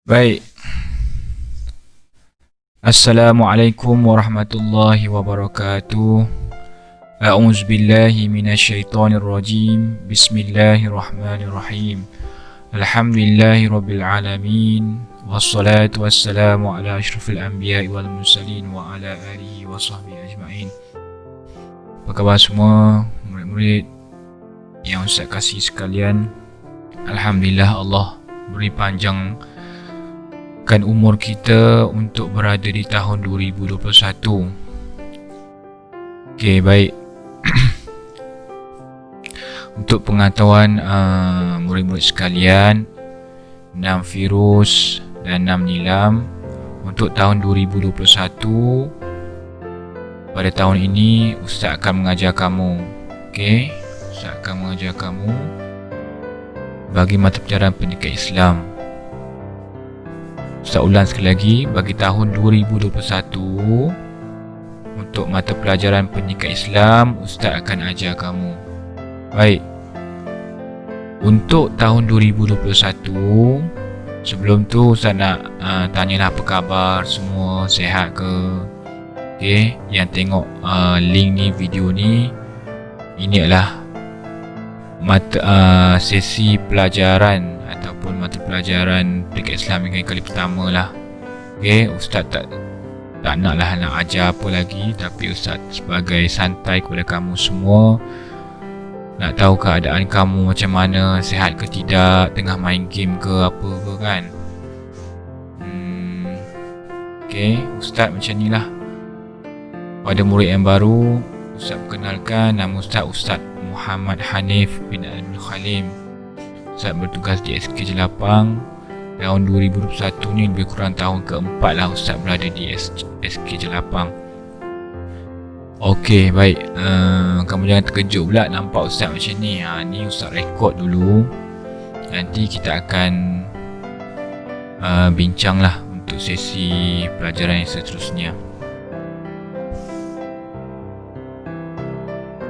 Baik, Assalamualaikum warahmatullahi wabarakatuh. A'udzubillahi minasyaitonirrajim. Bismillahirrahmanirrahim. Alhamdulillahi rabbil alamin. Wassalatu wassalamu ala asyrafil anbiya'i wal mursalin wa ala alihi wa sahbihi ajma'in. Apa khabar semua murid-murid yang Ustaz kasih sekalian? Alhamdulillah, Allah beri panjang kan umur kita untuk berada di tahun 2021. Okey, baik. Untuk pengetahuan murid-murid sekalian, 6 virus dan 6 nilam untuk tahun 2021. Pada tahun ini Ustaz akan mengajar kamu. Okey, Ustaz akan mengajar kamu bagi mata pelajaran pendidikan Islam. Ustaz ulang sekali lagi, bagi tahun 2021 untuk mata pelajaran pendidikan Islam, Ustaz akan ajar kamu. Baik, untuk tahun 2021, sebelum tu Ustaz nak tanyalah apa khabar semua, sihat ke? Okay, yang tengok link ni, video ni, ini adalah sesi pelajaran ataupun mata pelajaran pendidikan Islam yang kali pertama lah. Okay, Ustaz tak naklah nak ajar apa lagi, tapi Ustaz sebagai santai kepada kamu semua, nak tahu keadaan kamu macam mana, sihat ke tidak, tengah main game ke apa ke kan. Okay, Ustaz macam ni lah. Pada murid yang baru, Ustaz perkenalkan, nama Ustaz Muhammad Hanif bin Abdul Khalim. Ustaz bertugas di SK Jelapang. Tahun 2021 ni lebih kurang tahun keempat lah Ustaz berada di SK Jelapang. Okey, baik. Kamu jangan terkejut pula nampak Ustaz macam ni. Ni Ustaz rekod dulu. Nanti kita akan bincang lah untuk sesi pelajaran yang seterusnya.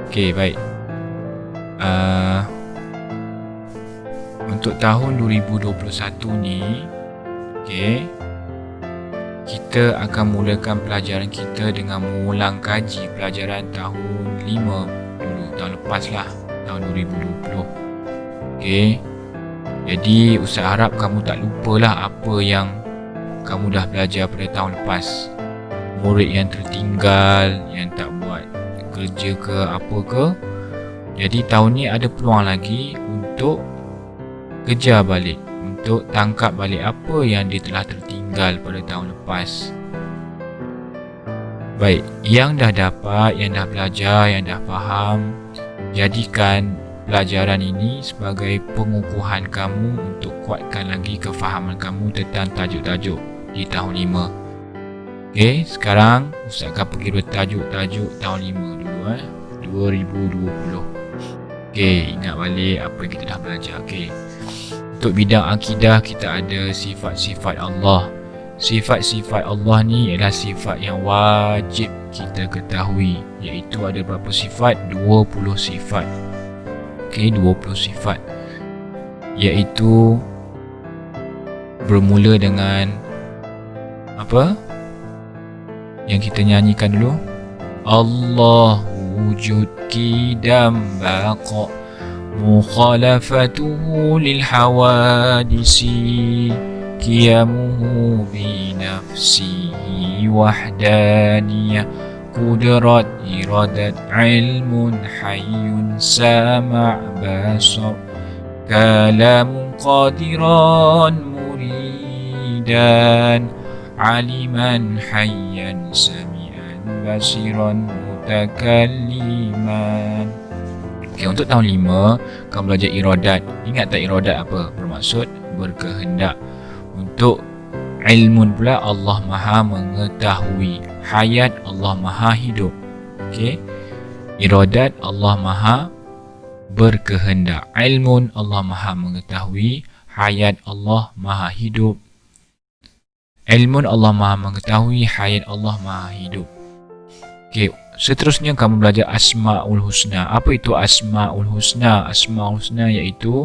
Okey, baik. Untuk tahun 2021 ni, okay, kita akan mulakan pelajaran kita dengan mengulang kaji pelajaran tahun 5 dulu, tahun lepas lah, tahun 2020. Okay, jadi Ustaz harap kamu tak lupalah apa yang kamu dah belajar pada tahun lepas. Murid yang tertinggal, yang tak buat kerja ke apa ke, jadi tahun ni ada peluang lagi untuk kejar balik, untuk tangkap balik apa yang dia telah tertinggal pada tahun lepas. Baik, yang dah dapat, yang dah belajar, yang dah faham, jadikan pelajaran ini sebagai pengukuhan kamu untuk kuatkan lagi kefahaman kamu tentang tajuk-tajuk di tahun 5. Okey, sekarang Ustaz akan pergi bertajuk-tajuk tahun 5 dulu 2020. Okey, ingat balik apa yang kita dah belajar. Okey, untuk bidang akidah kita ada sifat-sifat Allah. Sifat-sifat Allah ni ialah sifat yang wajib kita ketahui, iaitu ada berapa sifat? 20 sifat. Okey, 20 sifat, iaitu bermula dengan apa yang kita nyanyikan dulu? Allah wujud qidam baqa mukhalafatuhu lil hawadisi qiyamuhu bi nafsihi wahdaniyah qudrat iradat ilmun hayyun sama' basar kalamun qadiran muridan aliman hayyan sami'an basiran mutakalliman. Okay, untuk tahun 5 kamu belajar iradat. Ingat tak iradat apa? Bermaksud berkehendak. Untuk ilmun pula, Allah Maha mengetahui. Hayat, Allah Maha hidup. Okey, iradat, Allah Maha berkehendak. Ilmun, Allah Maha mengetahui. Hayat, Allah Maha hidup. Ilmun, Allah Maha mengetahui. Hayat, Allah Maha hidup. Okey, seterusnya kamu belajar Asma'ul Husna. Apa itu Asma'ul Husna? Asma'ul Husna iaitu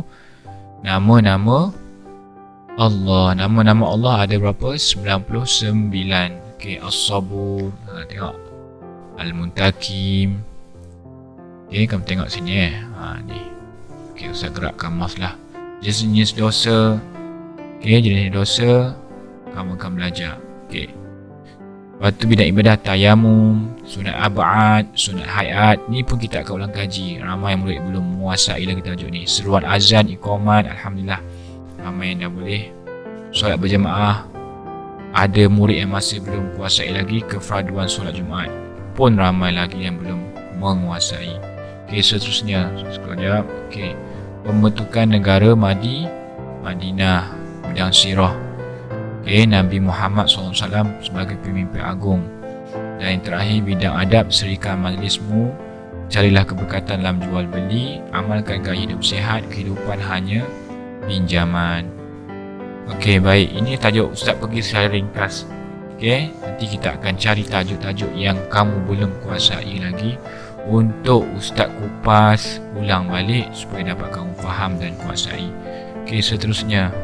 nama-nama Allah. Nama-nama Allah ada berapa? 99. Okey, As-Sabur. Tengok. Al-Muntakim. Okey, kamu tengok sini ni. Okey, Ustaz gerakkan mouse lah. Jenis dosa. Okey, jenis dosa kamu akan belajar. Okey. Lepas tu bidang ibadah tayamum, sunat ab'ad, sunat hayat. Ni pun kita akan ulang kaji. Ramai murid belum menguasai lagi tajuk ni. Seruan azan, iqamat, alhamdulillah. Ramai yang dah boleh solat berjamaah. Ada murid yang masih belum kuasai lagi kefraduan solat Jumaat. Pun ramai lagi yang belum menguasai. Okey, seterusnya. Sekejap. Okey. Pembentukan negara Madinah, bidang sirah. Okay, Nabi Muhammad SAW sebagai pemimpin agung. Dan yang terakhir, bidang adab, serikan majlismu, carilah keberkatan dalam jual beli, amalkan gaya hidup sihat, kehidupan hanya pinjaman. Okey, baik, ini tajuk Ustaz pergi secara ringkas. Okey, nanti kita akan cari tajuk-tajuk yang kamu belum kuasai lagi untuk Ustaz kupas ulang balik supaya dapat kamu faham dan kuasai. Okey, seterusnya.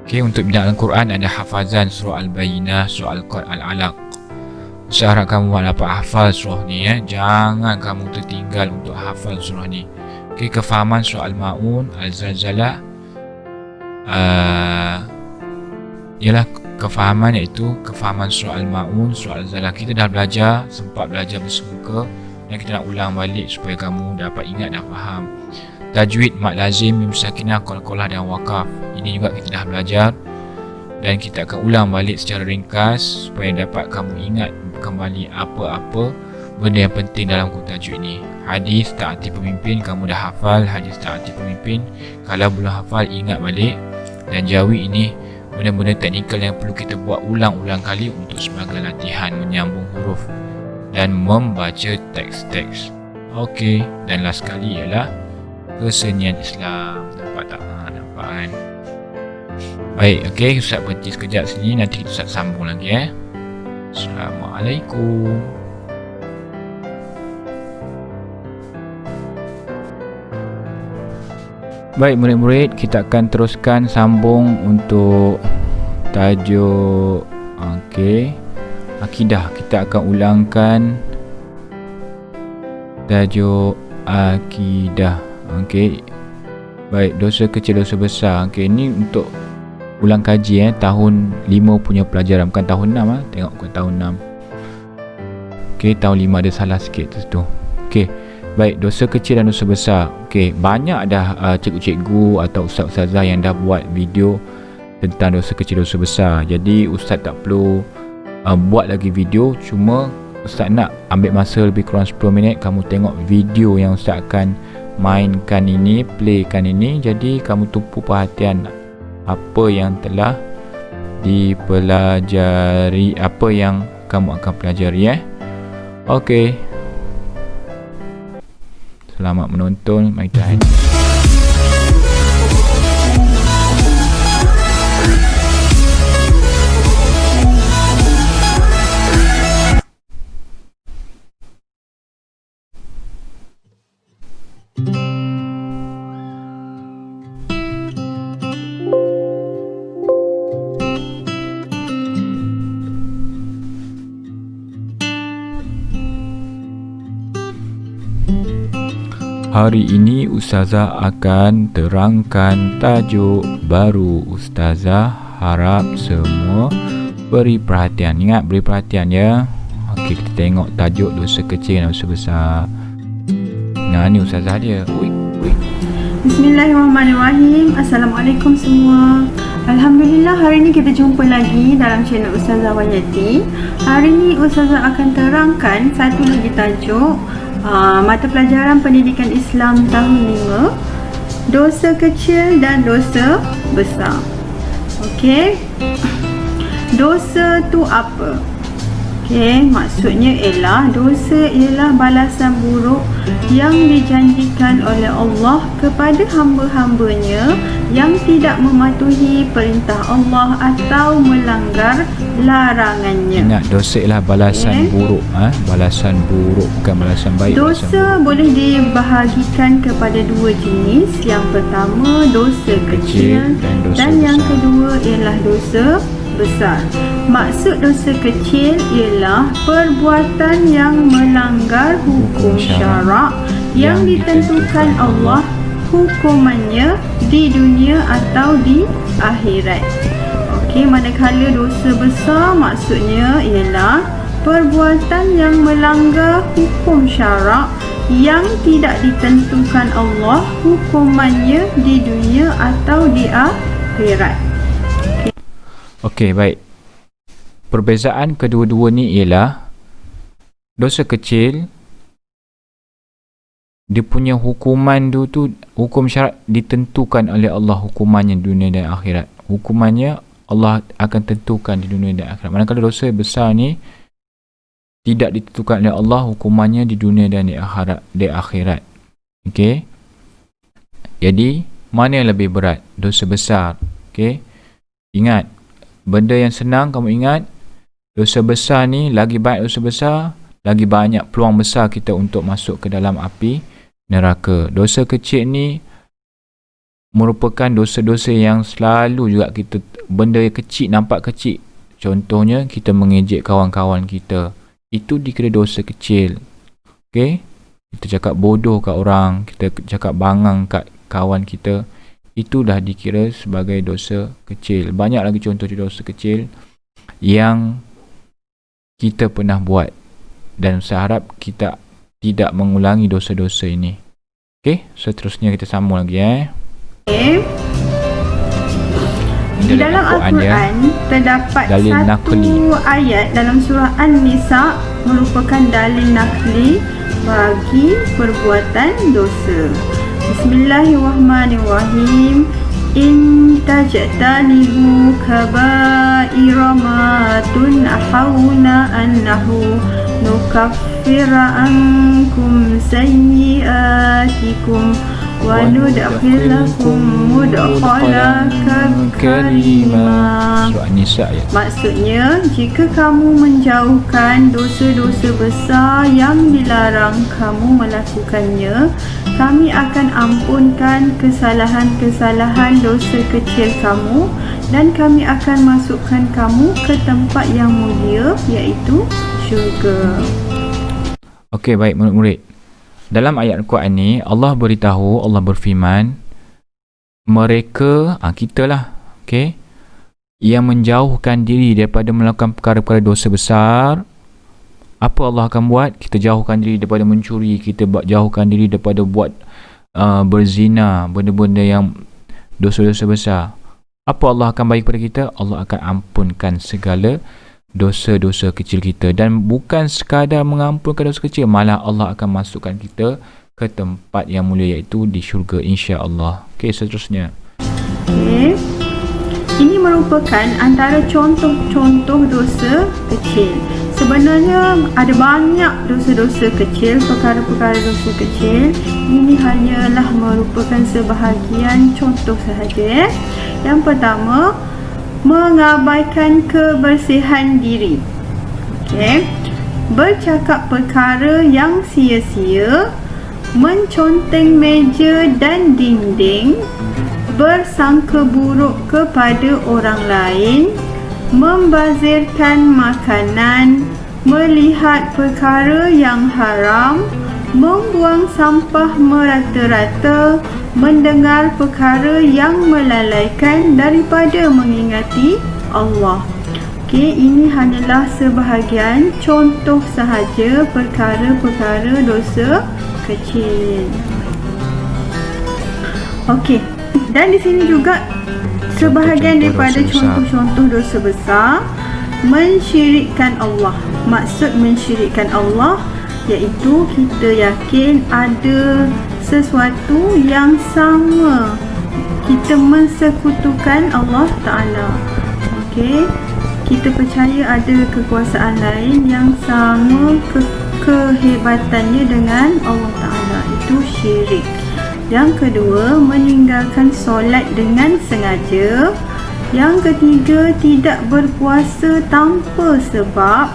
Okay, untuk bidang Al-Quran ada hafazan surah Al-Bayyinah, surah Al-Qad, Al-Alaq. Saya harap kamu dapat hafal surah ni Jangan kamu tertinggal untuk hafal surah ni. Okay, kefahaman surah Al-Ma'un, Al-Zalzalah. Ialah kefahaman, iaitu kefahaman surah Al-Ma'un, surah Al-Zalzalah. Kita dah belajar, sempat belajar bersemuka, dan kita nak ulang balik supaya kamu dapat ingat dan faham. Tajwid, mad lazim, mim sakinah, qalqalah dan waqaf. Ini juga kita dah belajar dan kita akan ulang balik secara ringkas supaya dapat kamu ingat kembali apa-apa benda yang penting dalam buku tajwid ini. Hadis taati pemimpin, kamu dah hafal hadis taati pemimpin. Kalau belum hafal, ingat balik. Dan jawi, ini benda-benda teknikal yang perlu kita buat ulang-ulang kali untuk sebagai latihan menyambung huruf dan membaca teks-teks. Okey, dan last sekali ialah kesenian Islam. Nampak tak? Nampak kan? Baik, okey, Ustaz berhenti sekejap sini. Nanti kita Ustaz sambung lagi Assalamualaikum. Baik murid-murid, kita akan teruskan sambung untuk tajuk akidah. Kita akan ulangkan tajuk akidah. Okey. Baik, dosa kecil, dosa besar. Okey, ni untuk ulang kaji tahun 5 punya pelajaran, bukan tahun 6 Tengok ke tahun 6. Okey, tahun 5 ada salah sikit tu. Okey. Baik, dosa kecil dan dosa besar. Okey, banyak dah cikgu-cikgu atau ustaz-ustazah yang dah buat video tentang dosa kecil, dosa besar. Jadi ustaz tak perlu buat lagi video, cuma ustaz nak ambil masa lebih kurang 10 minit. Kamu tengok video yang ustaz akan mainkan ini, playkan ini. Jadi kamu tumpu perhatian apa yang telah dipelajari, apa yang kamu akan pelajari Okey. Selamat menonton. Mari kita Hari ini Ustazah akan terangkan tajuk baru. Ustazah harap semua beri perhatian. Ingat, beri perhatian Okey, kita tengok tajuk dosa kecil dan dosa besar. Nah, ni Ustazah dia. Bismillahirrahmanirrahim. Assalamualaikum semua. Alhamdulillah, hari ini kita jumpa lagi dalam channel Ustazah Wayati. Hari ini Ustazah akan terangkan satu lagi tajuk mata pelajaran pendidikan Islam tahun 5, dosa kecil dan dosa besar. Okey. Dosa tu apa? Maksudnya ialah dosa ialah balasan buruk yang dijanjikan oleh Allah kepada hamba-hambanya yang tidak mematuhi perintah Allah atau melanggar larangannya. Ingat, dosa ialah balasan buruk. Balasan buruk, bukan balasan baik. Dosa boleh dibahagikan kepada dua jenis. Yang pertama dosa kecil dan yang kedua ialah dosa besar. Maksud dosa kecil ialah perbuatan yang melanggar hukum syarak yang ditentukan Allah hukumannya di dunia atau di akhirat. Manakala dosa besar maksudnya ialah perbuatan yang melanggar hukum syarak yang tidak ditentukan Allah hukumannya di dunia atau di akhirat. Okey, baik. Perbezaan kedua-dua ni ialah dosa kecil, dia punya hukuman tu hukum syarak ditentukan oleh Allah hukumannya di dunia dan akhirat. Hukumannya Allah akan tentukan di dunia dan akhirat. Manakala dosa besar ni tidak ditentukan oleh Allah hukumannya di dunia dan di akhirat. Okey. Jadi, mana yang lebih berat? Dosa besar. Okey. Ingat, benda yang senang kamu ingat, dosa besar ni lagi baik dosa besar, lagi banyak peluang besar kita untuk masuk ke dalam api neraka. Dosa kecil ni merupakan dosa-dosa yang selalu juga kita, benda yang kecil, nampak kecil. Contohnya, kita mengejek kawan-kawan kita. Itu dikira dosa kecil. Okey? Kita cakap bodoh kat orang, kita cakap bangang kat kawan kita. Itu dah dikira sebagai dosa kecil. Banyak lagi contoh dosa kecil yang kita pernah buat. Dan saya harap kita tidak mengulangi dosa-dosa ini. Okey? Seterusnya kita sambung lagi. Di dalam Al-Quran terdapat satu ayat dalam surah An-Nisa merupakan dalil nakli bagi perbuatan dosa. Bismillahirrahmanirrahim. In tajtanibu kaba'ira ma tunhauna anhu nukaffira ankum sayyi'atikum wa nudkhilakum mudkhalan karima. Surah An-Nisa ayat. Maksudnya, jika kamu menjauhkan dosa-dosa besar yang dilarang kamu melakukannya, kami akan ampunkan kesalahan-kesalahan dosa kecil kamu dan kami akan masukkan kamu ke tempat yang mulia, iaitu syurga. Okey, baik murid-murid. Dalam ayat Al-Quran ni, Allah beritahu, Allah berfirman, mereka, kita lah, okey, yang menjauhkan diri daripada melakukan perkara-perkara dosa besar. Apa Allah akan buat? Kita jauhkan diri daripada mencuri, kita jauhkan diri daripada buat berzina, benda-benda yang dosa-dosa besar. Apa Allah akan bagi kepada kita? Allah akan ampunkan segala dosa-dosa kecil kita. Dan bukan sekadar mengampunkan dosa kecil, malah Allah akan masukkan kita ke tempat yang mulia, iaitu di syurga, insya-Allah. Okey, seterusnya. Okey. Ini merupakan antara contoh-contoh dosa kecil. Sebenarnya ada banyak dosa-dosa kecil, perkara-perkara dosa kecil. Ini hanyalah merupakan sebahagian contoh sahaja. Yang pertama, mengabaikan kebersihan diri. Okey. Bercakap perkara yang sia-sia, menconteng meja dan dinding, bersangka buruk kepada orang lain, membazirkan makanan, melihat perkara yang haram, membuang sampah merata-rata, mendengar perkara yang melalaikan daripada mengingati Allah. Okey, ini hanyalah sebahagian contoh sahaja perkara-perkara dosa kecil. Okey, dan di sini juga sebahagian daripada contoh-contoh dosa besar, mensyirikkan Allah. Maksud mensyirikkan Allah iaitu kita yakin ada sesuatu yang sama, kita mensekutukan Allah Ta'ala. Okey, kita percaya ada kekuasaan lain yang sama kehebatannya dengan Allah Ta'ala, itu syirik. Yang kedua, meninggalkan solat dengan sengaja. Yang ketiga, tidak berpuasa tanpa sebab,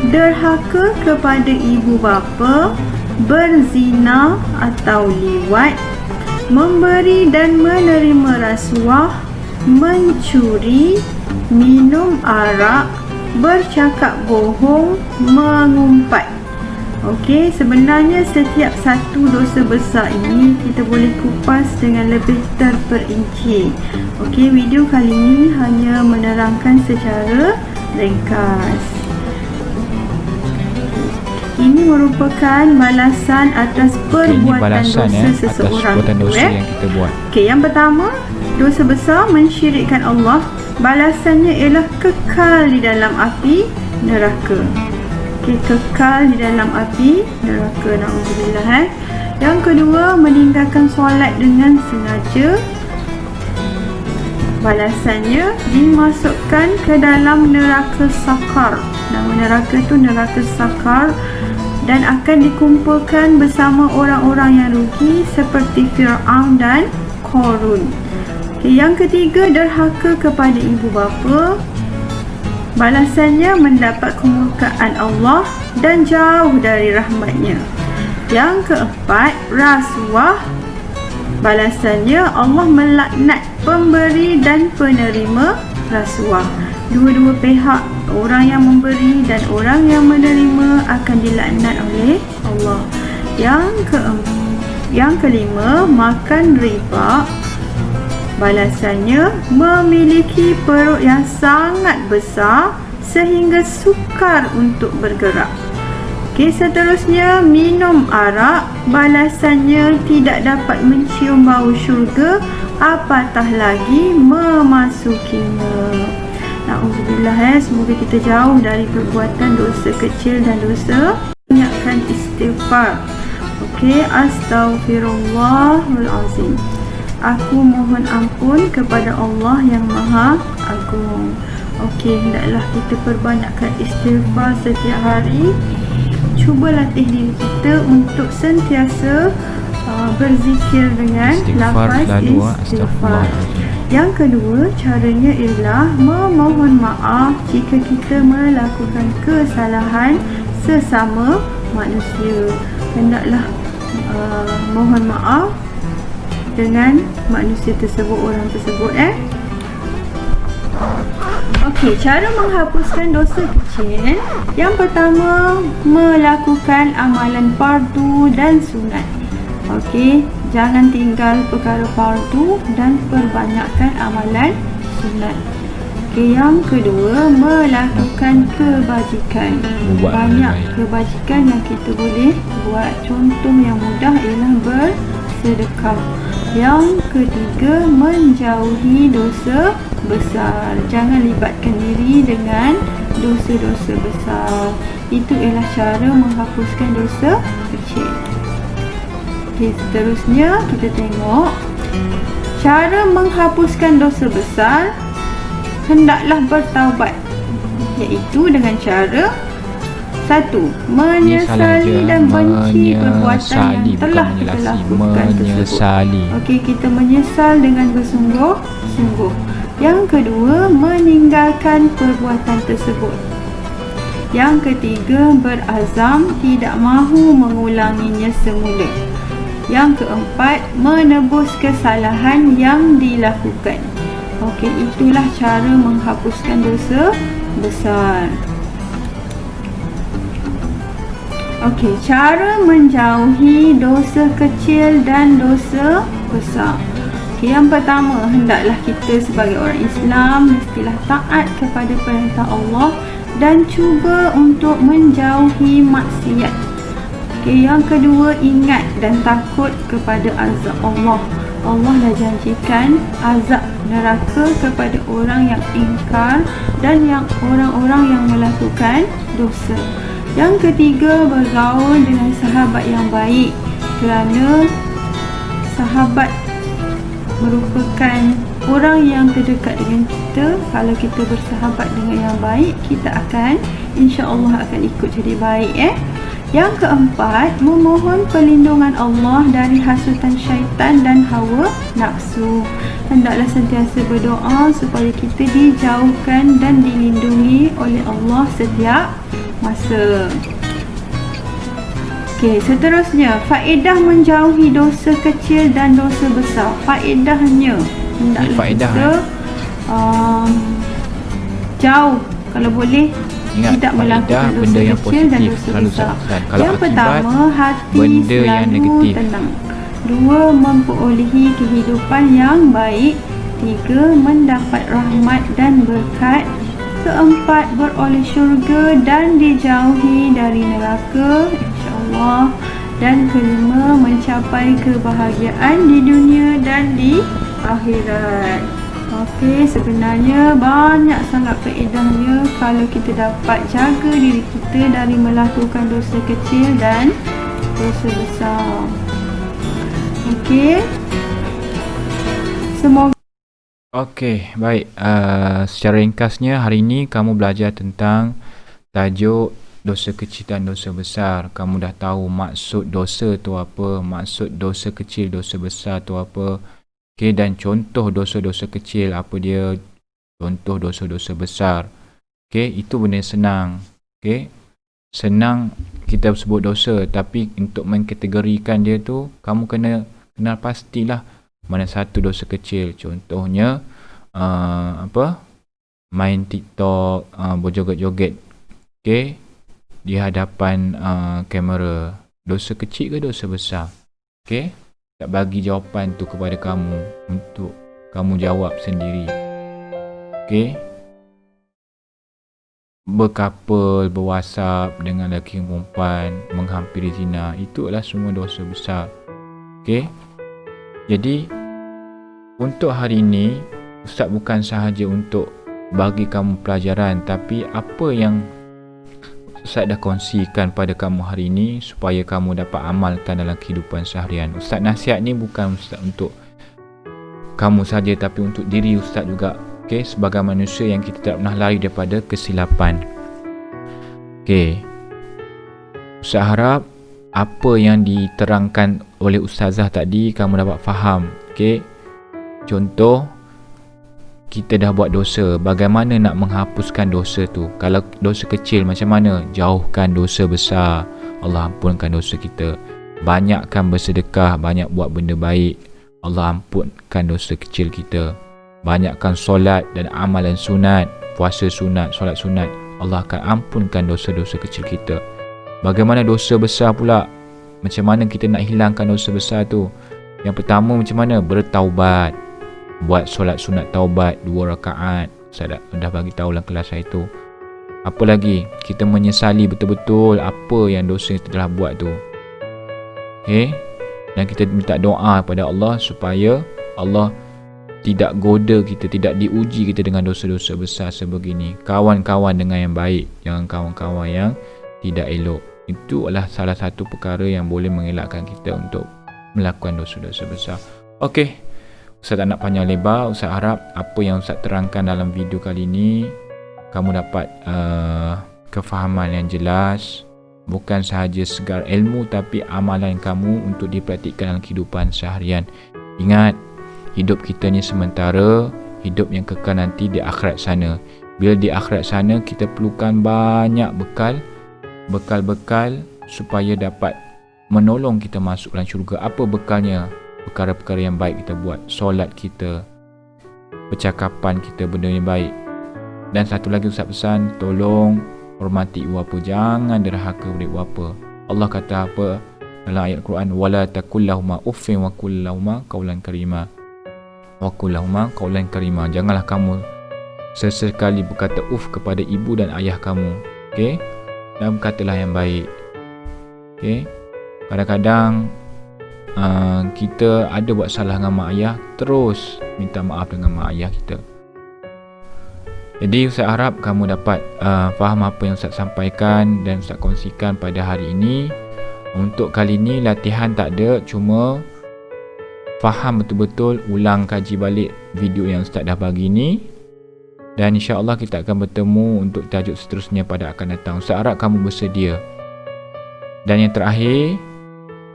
derhaka kepada ibu bapa, berzina atau liwat, memberi dan menerima rasuah, mencuri, minum arak, bercakap bohong, mengumpat. Okey, sebenarnya setiap satu dosa besar ini kita boleh kupas dengan lebih terperinci. Okey, video kali ini hanya menerangkan secara ringkas. Ini merupakan balasan atas perbuatan dosa seseorang. Atas dosa yang kita buat. Okey, yang pertama, dosa besar mensyirikkan Allah. Balasannya ialah kekal di dalam api neraka. Okey, kekal di dalam api neraka. Na'udzubillah. Yang kedua, meninggalkan solat dengan sengaja. Balasannya dimasukkan ke dalam neraka sakar. Nama neraka tu neraka sakar, dan akan dikumpulkan bersama orang-orang yang rugi seperti Fir'aun dan Qarun. Okay, yang ketiga, derhaka kepada ibu bapa. Balasannya mendapat kemurkaan Allah dan jauh dari rahmatnya. Yang keempat, rasuah. Balasannya Allah melaknat pemberi dan penerima rasuah. Dua-dua pihak, orang yang memberi dan orang yang menerima, akan dilaknat oleh Allah. Yang kelima, makan riba. Balasannya memiliki perut yang sangat besar sehingga sukar untuk bergerak. Okey, seterusnya minum arak. Balasannya tidak dapat mencium bau syurga, apatah lagi memasukinya. Na'udzubillah. Semoga kita jauh dari perbuatan dosa kecil dan dosa. Banyakkan istighfar. Okey, astaghfirullahalazim. Aku mohon ampun kepada Allah yang Maha Agung. Okey, hendaklah kita perbanyakkan istighfar setiap hari. Cuba latih diri kita untuk sentiasa berzikir dengan lafaz istighfar. Yang kedua, caranya ialah memohon maaf jika kita melakukan kesalahan sesama manusia. Hendaklah mohon maaf dengan manusia tersebut, orang tersebut. Okey, cara menghapuskan dosa kecil. Yang pertama, melakukan amalan fardu dan sunat. Okey, jangan tinggal perkara fardu dan perbanyakkan amalan sunat. Okey, yang kedua, melakukan kebajikan. Banyak kebajikan yang kita boleh buat. Contoh yang mudah ialah bersedekah. Yang ketiga, menjauhi dosa besar. Jangan libatkan diri dengan dosa-dosa besar. Itu ialah cara menghapuskan dosa kecil. Okey, seterusnya kita tengok cara menghapuskan dosa besar. Hendaklah bertaubat, iaitu dengan cara 1. Menyesali dan benci perbuatan yang telah kita lakukan tersebut. Okey, kita menyesal dengan bersungguh-sungguh. Yang kedua, meninggalkan perbuatan tersebut. Yang ketiga, berazam tidak mahu mengulanginya semula. Yang keempat, menebus kesalahan yang dilakukan. Okey, itulah cara menghapuskan dosa besar. Okey, cara menjauhi dosa kecil dan dosa besar. Okey, yang pertama, hendaklah kita sebagai orang Islam mestilah taat kepada perintah Allah dan cuba untuk menjauhi maksiat. Okey, yang kedua, ingat dan takut kepada azab Allah. Allah dah janjikan azab neraka kepada orang yang ingkar dan orang-orang yang melakukan dosa. Yang ketiga, bergaul dengan sahabat yang baik, kerana sahabat merupakan orang yang terdekat dengan kita. Kalau kita bersahabat dengan yang baik, kita akan insya-Allah akan ikut jadi baik. Yang keempat, memohon perlindungan Allah dari hasutan syaitan dan hawa nafsu. Hendaklah sentiasa berdoa supaya kita dijauhkan dan dilindungi oleh Allah setiap masa. Okey, seterusnya, faedah menjauhi dosa kecil dan dosa besar. Faedahnya, hendaklah kita jauh, kalau boleh, tidak melakukan dosa kecil dan dosa besar. Yang pertama, hati selalu tenang. 2. Memperolehi kehidupan yang baik. 3. Mendapat rahmat dan berkat. 4. Beroleh syurga dan dijauhi dari neraka, insya-Allah. Dan 5. Mencapai kebahagiaan di dunia dan di akhirat. Okey, sebenarnya banyak sangat faedahnya kalau kita dapat jaga diri kita dari melakukan dosa kecil dan dosa besar. Okey. Semoga Okey, baik. Secara ringkasnya hari ini kamu belajar tentang tajuk dosa kecil dan dosa besar. Kamu dah tahu maksud dosa tu apa, maksud dosa kecil, dosa besar tu apa. Okey, dan contoh dosa-dosa kecil apa dia, contoh dosa-dosa besar. Okey, itu benda senang. Okey. Senang kita sebut dosa, tapi untuk mengkategorikan dia tu kamu kena kenal pastilah mana satu dosa kecil. Contohnya main TikTok, berjoget-joget, okey, di hadapan kamera. Dosa kecil ke dosa besar? Okey, tak bagi jawapan tu kepada kamu untuk kamu jawab sendiri. Okey, berkapal, berwhatsapp dengan lelaki perempuan, menghampiri zina, itu adalah semua dosa besar. Okey, jadi untuk hari ini Ustaz bukan sahaja untuk bagi kamu pelajaran, tapi apa yang Ustaz dah kongsikan pada kamu hari ini supaya kamu dapat amalkan dalam kehidupan seharian. Ustaz nasihat ni bukan Ustaz untuk kamu saja, tapi untuk diri Ustaz juga. Okey, sebagai manusia yang kita tak pernah lari daripada kesilapan. Okey, Ustaz harap apa yang diterangkan oleh Ustazah tadi kamu dapat faham. Okey, contoh, kita dah buat dosa, bagaimana nak menghapuskan dosa tu? Kalau dosa kecil macam mana? Jauhkan dosa besar, Allah ampunkan dosa kita. Banyakkan bersedekah, banyak buat benda baik, Allah ampunkan dosa kecil kita. Banyakkan solat dan amalan sunat, puasa sunat, solat sunat, Allah akan ampunkan dosa-dosa kecil kita. Bagaimana dosa besar pula? Macam mana kita nak hilangkan dosa besar tu? Yang pertama, macam mana? Bertaubat. Buat solat sunat taubat 2 rakaat. Saya dah bagi tahu dalam kelas saya tu. Apa lagi? Kita menyesali betul-betul apa yang dosa yang kita telah buat tu. Okay? Dan kita minta doa kepada Allah supaya Allah tidak goda kita, tidak diuji kita dengan dosa-dosa besar sebegini. Kawan-kawan dengan yang baik, jangan kawan-kawan yang tidak elok. Itu adalah salah satu perkara yang boleh mengelakkan kita untuk melakukan dosa-dosa besar. Okey, Ustaz tak nak panjang lebar. Ustaz harap apa yang Ustaz terangkan dalam video kali ini kamu dapat kefahaman yang jelas. Bukan sahaja segar ilmu, tapi amalan kamu untuk dipraktikkan dalam kehidupan seharian. Ingat, hidup kita ni sementara, hidup yang kekal nanti di akhirat sana. Bila di akhirat sana, kita perlukan banyak bekal-bekal supaya dapat menolong kita masuk dalam syurga. Apa bekalnya? Perkara-perkara yang baik kita buat, solat kita, percakapan kita, benda yang baik. Dan satu lagi Ustaz pesan, tolong hormati ibu bapa, jangan derhaka pada ibu bapa. Allah kata apa dalam ayat Quran? Wala taqullahuma uffin wa qul lahumā qawlan karīmā. Wa qul lahumā qawlan karīmā. Janganlah kamu sesekali berkata kepada ibu dan ayah kamu. Okey? Dan berkatalah yang baik. Okey? Kadang-kadang kita ada buat salah dengan mak ayah, terus minta maaf dengan mak ayah kita. Jadi Ustaz harap kamu dapat faham apa yang Ustaz sampaikan dan Ustaz kongsikan pada hari ini. Untuk kali ini latihan tak ada, cuma faham betul-betul, ulang kaji balik video yang Ustaz dah bagi ni. Dan insya-Allah kita akan bertemu untuk tajuk seterusnya pada akan datang. Ustaz harap kamu bersedia. Dan yang terakhir,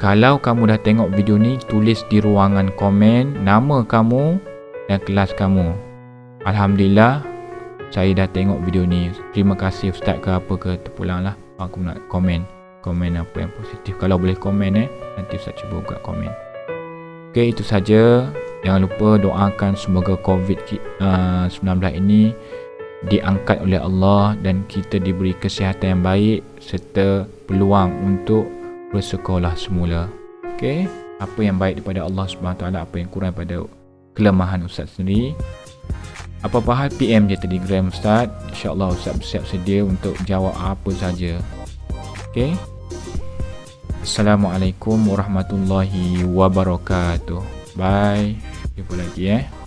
kalau kamu dah tengok video ni, tulis di ruangan komen nama kamu dan kelas kamu. Alhamdulillah, saya dah tengok video ni. Terima kasih Ustaz ke apa ke, terpulang lah. Aku nak komen apa yang positif. Kalau boleh komen nanti Ustaz cuba buka komen. Okey, itu saja. Jangan lupa doakan semoga COVID-19 ini diangkat oleh Allah dan kita diberi kesihatan yang baik serta peluang untuk bersekolah semula. Okey, apa yang baik daripada Allah SWT, apa yang kurang pada kelemahan Ustaz sendiri. Apa-apa hal PM je Telegram Ustaz. InsyaAllah Ustaz bersiap sedia untuk jawab apa saja. Okey. Assalamualaikum warahmatullahi wabarakatuh. Bye. Jumpa lagi